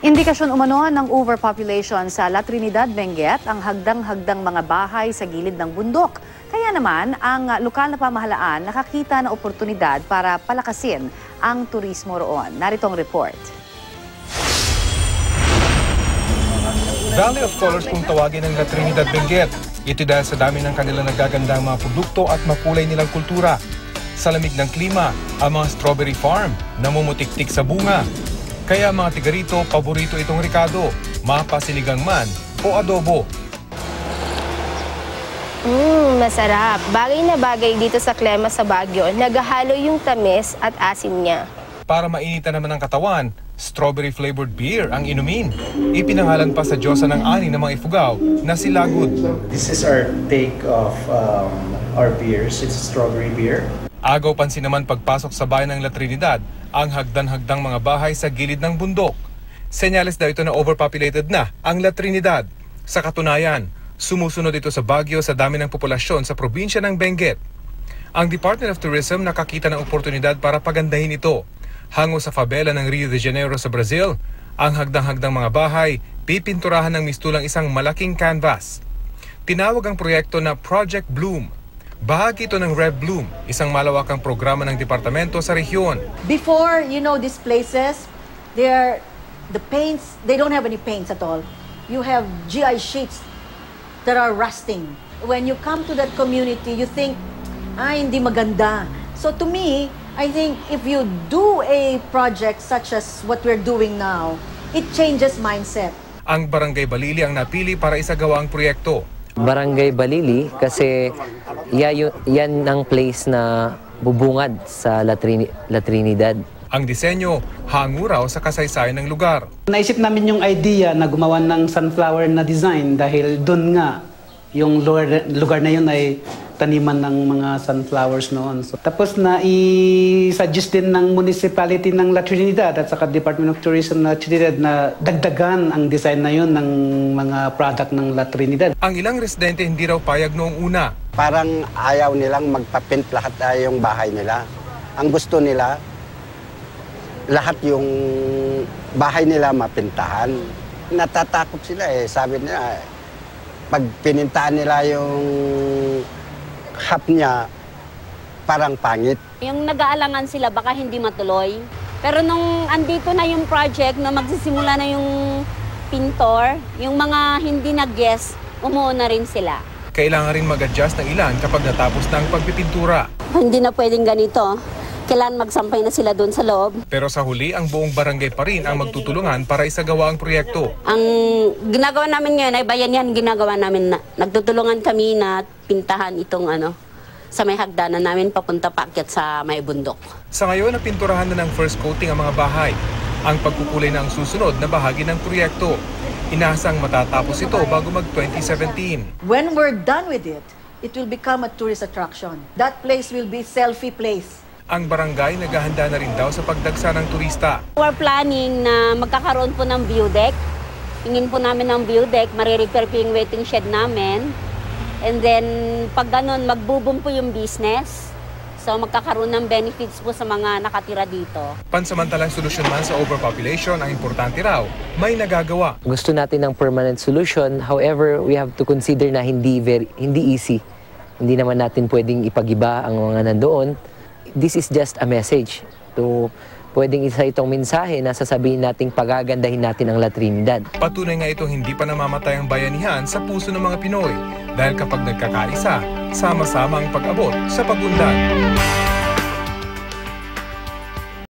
Indikasyon umano ng overpopulation sa La Trinidad, Benguet ang hagdang-hagdang mga bahay sa gilid ng bundok. Kaya naman, ang lokal na pamahalaan nakakita ng oportunidad para palakasin ang turismo roon. Narito ang report. Valley of Colors kung tawagin ng La Trinidad, Benguet. Ito dahil sa dami ng kanilang nagagandang mga produkto at makulay nilang kultura. Sa lamig ng klima, ang mga strawberry farm namumutik-tik sa bunga. Kaya mga tiga rito, paborito itong ricado, mapasinigang man o adobo. Masarap. Bagay na bagay dito sa klima sa Baguio. Naghahalo yung tamis at asim niya. Para mainitan naman ang katawan, strawberry-flavored beer ang inumin. Ipinangalan pa sa diyosa ng ani ng mga Ifugao na si Lagud. This is our take of our beers. It's a strawberry beer. Agaw pansin naman pagpasok sa bayan ng La Trinidad ang hagdan-hagdang mga bahay sa gilid ng bundok. Senyales daw ito na overpopulated na ang La Trinidad. Sa katunayan, sumusunod ito sa Baguio sa dami ng populasyon sa probinsya ng Benguet. Ang Department of Tourism nakakita ng oportunidad para pagandahin ito. Hango sa favela ng Rio de Janeiro sa Brazil, ang hagdang-hagdang mga bahay pipinturahan ng mistulang isang malaking canvas. Tinawag ang proyekto na Project Bloom. Bahagi ito ng Red Bloom, isang malawakang programa ng departamento sa rehiyon. Before, these places, the paints, they don't have any paints at all. You have GI sheets that are rusting. When you come to that community, you think, hindi maganda. So to me, I think if you do a project such as what we're doing now, it changes mindset. Ang Barangay Balili ang napili para isagawa ang proyekto. Barangay Balili kasi yan ang place na bubungad sa La Trinidad. Ang disenyo, hango raw sa kasaysayan ng lugar. Naisip namin yung idea na gumawa ng sunflower na design dahil doon nga yung lugar na yun ay taniman ng mga sunflowers noon. So, tapos na i-suggest din ng municipality ng La Trinidad at saka Department of Tourism ng La Trinidad na dagdagan ang design na yun ng mga product ng La Trinidad. Ang ilang residente hindi raw payag noong una. Parang ayaw nilang magpapint lahat yung bahay nila. Ang gusto nila, lahat yung bahay nila mapintahan. Natatakot sila sabi nila, pag pinintaan nila yung half niya, parang pangit. Yung nag-aalangan sila baka hindi matuloy. Pero nung andito na yung project, na magsisimula na yung pintor, yung mga hindi nag-guess, umuo na rin sila. Kailangan rin mag-adjust ng ilan kapag natapos na ang pagpipintura. Hindi na pwedeng ganito. Kailangan magsampay na sila doon sa loob. Pero sa huli, ang buong barangay pa rin ang magtutulungan para isagawa ang proyekto. Ang ginagawa namin ngayon ay bayanihan ginagawa namin na nagtutulungan kami na pintahan itong sa may hagdanan namin papunta paakyat sa may bundok. Sa ngayon, napinturahan na ng first coating ang mga bahay. Ang pagkukulay na ang susunod na bahagi ng proyekto. Inaasang matatapos ito bago mag-2017. When we're done with it, it will become a tourist attraction. That place will be selfie place. Ang barangay naghahanda na rin daw sa pagdagsa ng turista. We're planning na magkakaroon po ng view deck. Tingin po namin ng view deck, marirepair po yung waiting shed namin. And then, pag ganun, magbo-boom po yung business. So, magkakaroon ng benefits po sa mga nakatira dito. Pansamantalang solusyon man sa overpopulation, ang importante raw, may nagagawa. Gusto natin ng permanent solution, however, we have to consider na hindi easy. Hindi naman natin pwedeng ipagiba ang mga nandoon. This is just a message to pwedeng isa itong mensahe na sasabihin nating pagagandahin natin ang La Trinidad. Patunay nga itong hindi pa namamatay ang bayanihan sa puso ng mga Pinoy dahil kapag nagkakaisa, sama-sama ang pag-abot sa pagunlad.